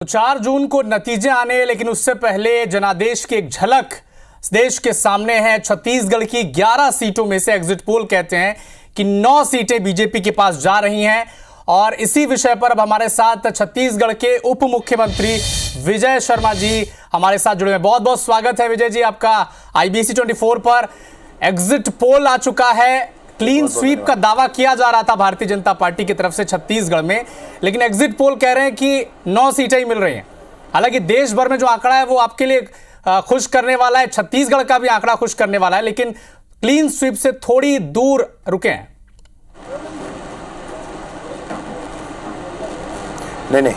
4 जून को नतीजे आने, लेकिन उससे पहले जनादेश की एक झलक देश के सामने है। छत्तीसगढ़ की 11 सीटों में से एग्जिट पोल कहते हैं कि 9 सीटें बीजेपी के पास जा रही हैं। और इसी विषय पर अब हमारे साथ छत्तीसगढ़ के उप मुख्यमंत्री विजय शर्मा जी हमारे साथ जुड़े हैं। बहुत बहुत स्वागत है विजय जी आपका। IBC 24 पर एग्जिट पोल आ चुका है। क्लीन स्वीप का दावा किया जा रहा था भारतीय जनता पार्टी की तरफ से छत्तीसगढ़ में, लेकिन एग्जिट पोल कह रहे हैं कि 9 सीटें ही मिल रही हैं। हालांकि देश भर में जो आंकड़ा है वो आपके लिए खुश करने वाला है, छत्तीसगढ़ का भी आंकड़ा खुश करने वाला है, लेकिन क्लीन स्वीप से थोड़ी दूर रुके हैं। नहीं,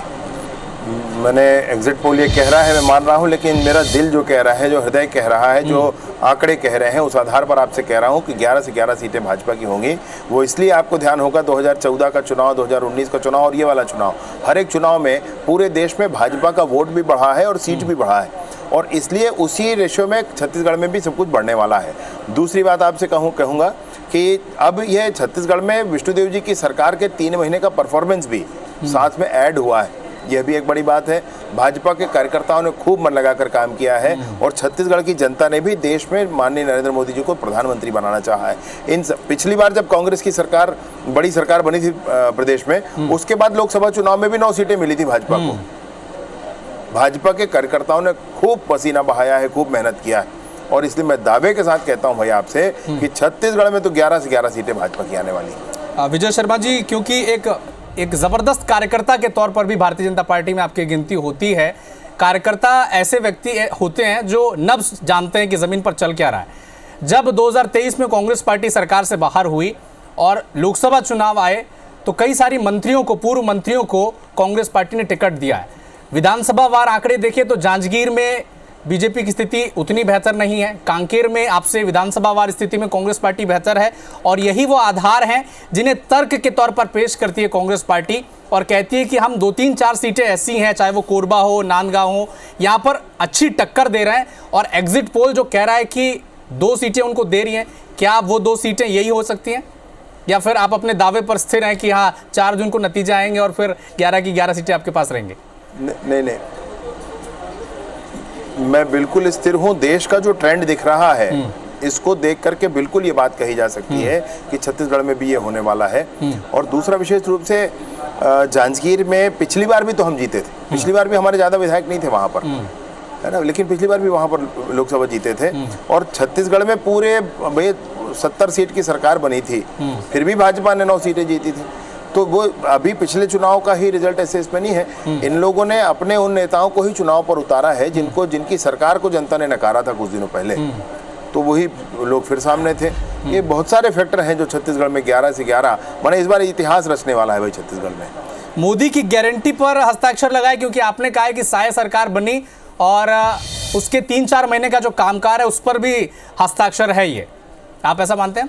मैंने एग्जिट पोल ये कह रहा है, मैं मान रहा हूँ, लेकिन मेरा दिल जो कह रहा है, जो हृदय कह रहा है, जो आंकड़े कह रहे हैं, उस आधार पर आपसे कह रहा हूँ कि 11 से 11 सीटें भाजपा की होंगी। वो इसलिए आपको ध्यान होगा 2014 का चुनाव, 2019 का चुनाव और ये वाला चुनाव, हर एक चुनाव में पूरे देश में भाजपा का वोट भी बढ़ा है और सीट भी बढ़ा है, और इसलिए उसी रेशियो में छत्तीसगढ़ में भी सब कुछ बढ़ने वाला है। दूसरी बात आपसे कहूँगा कि अब ये छत्तीसगढ़ में विष्णुदेव जी की सरकार के 3 महीने का परफॉर्मेंस भी साथ में ऐड हुआ है, यह भी एक बड़ी बात है। भाजपा के कार्यकर्ताओं ने खूब मन लगाकर काम किया है और छत्तीसगढ़ की जनता ने भी देश में माननीय नरेंद्र मोदी जी को प्रधानमंत्री बनाना चाहा है। पिछली बार जब कांग्रेस की सरकार, बड़ी सरकार बनी थी प्रदेश में, उसके बाद लोकसभा चुनाव में भी 9 सीटें मिली थी भाजपा को। भाजपा के कार्यकर्ताओं ने खूब पसीना बहाया है, खूब मेहनत किया है, और इसलिए मैं दावे के साथ कहता हूं भाई आपसे कि छत्तीसगढ़ में तो 11 से 11 सीटें भाजपा की आने वाली। विजय शर्मा जी, क्योंकि एक जबरदस्त कार्यकर्ता के तौर पर भी भारतीय जनता पार्टी में आपकी गिनती होती है। कार्यकर्ता ऐसे व्यक्ति होते हैं जो नब्ज जानते हैं कि जमीन पर चल क्या रहा है। जब 2023 में कांग्रेस पार्टी सरकार से बाहर हुई और लोकसभा चुनाव आए तो कई सारी मंत्रियों को, पूर्व मंत्रियों को कांग्रेस पार्टी ने टिकट दिया है। विधानसभा वार आंकड़े देखें तो जांजगीर में बीजेपी की स्थिति उतनी बेहतर नहीं है, कांकेर में आपसे विधानसभा वार स्थिति में कांग्रेस पार्टी बेहतर है, और यही वो आधार हैं जिन्हें तर्क के तौर पर पेश करती है कांग्रेस पार्टी और कहती है कि हम 2-3-4 सीटें ऐसी हैं, चाहे वो कोरबा हो, नांदगांव हो, यहाँ पर अच्छी टक्कर दे रहे हैं। और एग्जिट पोल जो कह रहा है कि 2 सीटें उनको दे रही हैं, क्या वो 2 सीटें यही हो सकती हैं, या फिर आप अपने दावे पर स्थिर हैं कि हाँ 4 जून को नतीजा आएंगे और फिर 11 की 11 सीटें आपके पास रहेंगे? नहीं, मैं बिल्कुल स्थिर हूं। देश का जो ट्रेंड दिख रहा है, इसको देख करके बिल्कुल ये बात कही जा सकती है कि छत्तीसगढ़ में भी ये होने वाला है। और दूसरा, विशेष रूप से जांजगीर में पिछली बार भी तो हम जीते थे, पिछली बार भी हमारे ज़्यादा विधायक नहीं थे वहाँ पर, है ना, लेकिन पिछली बार भी वहाँ पर लोकसभा जीते थे। और छत्तीसगढ़ में पूरे 70 सीट की सरकार बनी थी, फिर भी भाजपा ने 9 सीटें जीती थी। तो वो अभी पिछले चुनाव का ही रिजल्ट ऐसे इसमें नहीं है। इन लोगों ने अपने उन नेताओं को ही चुनाव पर उतारा है जिनकी सरकार को जनता ने नकारा था कुछ दिनों पहले, तो वही लोग फिर सामने थे। ये बहुत सारे फैक्टर हैं जो छत्तीसगढ़ में 11 से 11 माने इस बार इतिहास रचने वाला है भाई छत्तीसगढ़ में। मोदी की गारंटी पर हस्ताक्षर लगाए, क्योंकि आपने कहा है कि साय सरकार बनी और उसके 3-4 महीने का जो कामकाज है उस पर भी हस्ताक्षर है, ये आप ऐसा मानते हैं?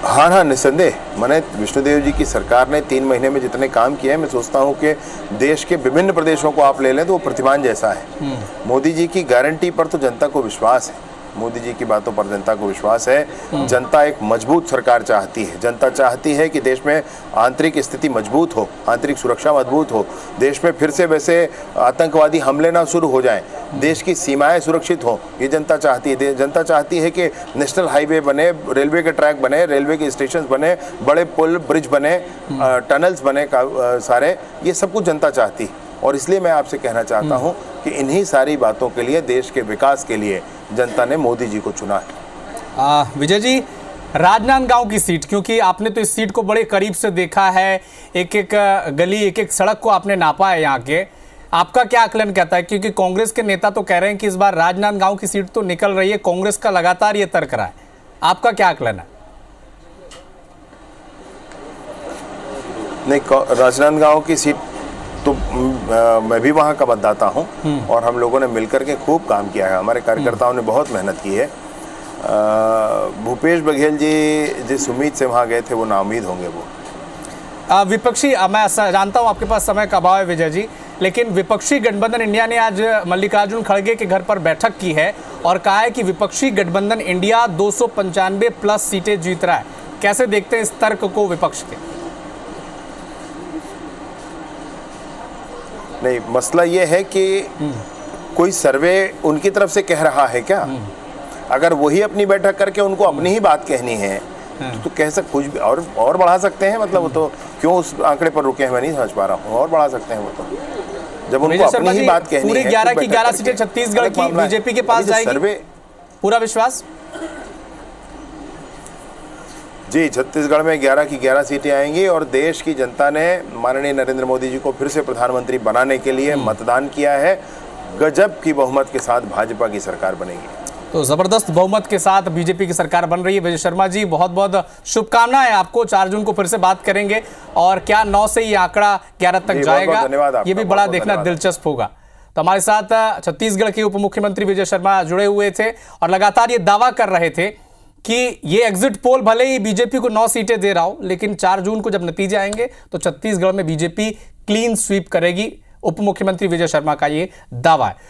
हाँ, निस्संदेह। मैंने विष्णुदेव जी की सरकार ने 3 महीने में जितने काम किए हैं, मैं सोचता हूँ कि देश के विभिन्न प्रदेशों को आप ले लें तो वो प्रतिमान जैसा है। मोदी जी की गारंटी पर तो जनता को विश्वास है, मोदी जी की बातों पर जनता को विश्वास है। जनता एक मजबूत सरकार चाहती है। जनता चाहती है कि देश में आंतरिक स्थिति मजबूत हो, आंतरिक सुरक्षा मजबूत हो, देश में फिर से वैसे आतंकवादी हमले ना शुरू हो जाएं, देश की सीमाएं सुरक्षित हो, ये जनता चाहती है। जनता चाहती है कि नेशनल हाईवे बने, रेलवे के ट्रैक बने, रेलवे के स्टेशन बने, बड़े पुल ब्रिज बने, टनल्स बने, सारे ये सब कुछ जनता चाहती है। और इसलिए मैं आपसे कहना चाहता हूं कि इन्हीं सारी बातों के लिए, देश के विकास के लिए जनता ने मोदी जी को चुना है। विजय जी, राजनांदगांव की सीट, क्योंकि आपने तो इस सीट को बड़े करीब से देखा है, एक एक गली, एक एक सड़क को आपने नापा है यहाँ के, आपका क्या आकलन कहता है? क्योंकि कांग्रेस के नेता तो कह रहे हैं कि इस बार राजनांदगांव की सीट तो निकल रही है, कांग्रेस का लगातार ये तर्क रहा है, आपका क्या आकलन है? नहीं, राजनांदगांव की सीट तो मैं भी वहाँ का मतदाता हूँ और हम लोगों ने मिलकर के खूब काम किया है, हमारे कार्यकर्ताओं ने बहुत मेहनत की है। भूपेश बघेल जी जिस उम्मीद से वहाँ गए थे वो नाउम्मीद होंगे वो। विपक्षी, मैं जानता हूँ आपके पास समय का अभाव है विजय जी, लेकिन विपक्षी गठबंधन इंडिया ने आज मल्लिकार्जुन खड़गे के घर पर बैठक की है और कहा है कि विपक्षी गठबंधन इंडिया 295+ सीटें जीत रहा है। कैसे देखते हैं इस तर्क को विपक्ष के? नहीं, मसला ये है कि कोई सर्वे उनकी तरफ से कह रहा है क्या? अगर वही अपनी बैठक करके उनको अपनी ही बात कहनी है तो कह सक कुछ भी और बढ़ा सकते हैं। मतलब वो तो क्यों उस आंकड़े पर रुके हैं, मैं नहीं समझ पा रहा हूँ। और बढ़ा सकते हैं वो तो, जब उनको अपनी ही बात कहनी है। पूरी 11 की 11 सीटें छत्तीसगढ़ की बीजेपी के पास जाएगी, सर्वे पूरा विश्वास? जी, छत्तीसगढ़ में 11 की 11 सीटें आएंगी और देश की जनता ने माननीय नरेंद्र मोदी जी को फिर से प्रधानमंत्री बनाने के लिए मतदान किया है। गजब की बहुमत के साथ भाजपा की सरकार बनेगी। तो जबरदस्त बहुमत के साथ बीजेपी की सरकार बन रही है। विजय शर्मा जी, बहुत बहुत शुभकामनाएं आपको। 4 जून को फिर से बात करेंगे और क्या 9 से ये आंकड़ा 11 तक जाएगा, ये भी बड़ा देखना दिलचस्प होगा। तो हमारे साथ छत्तीसगढ़ के उप मुख्यमंत्री विजय शर्मा जुड़े हुए थे और लगातार ये दावा कर रहे थे कि ये एग्जिट पोल भले ही बीजेपी को 9 सीटें दे रहा हो, लेकिन 4 जून को जब नतीजे आएंगे तो छत्तीसगढ़ में बीजेपी क्लीन स्वीप करेगी। उप मुख्यमंत्री विजय शर्मा का ये दावा है।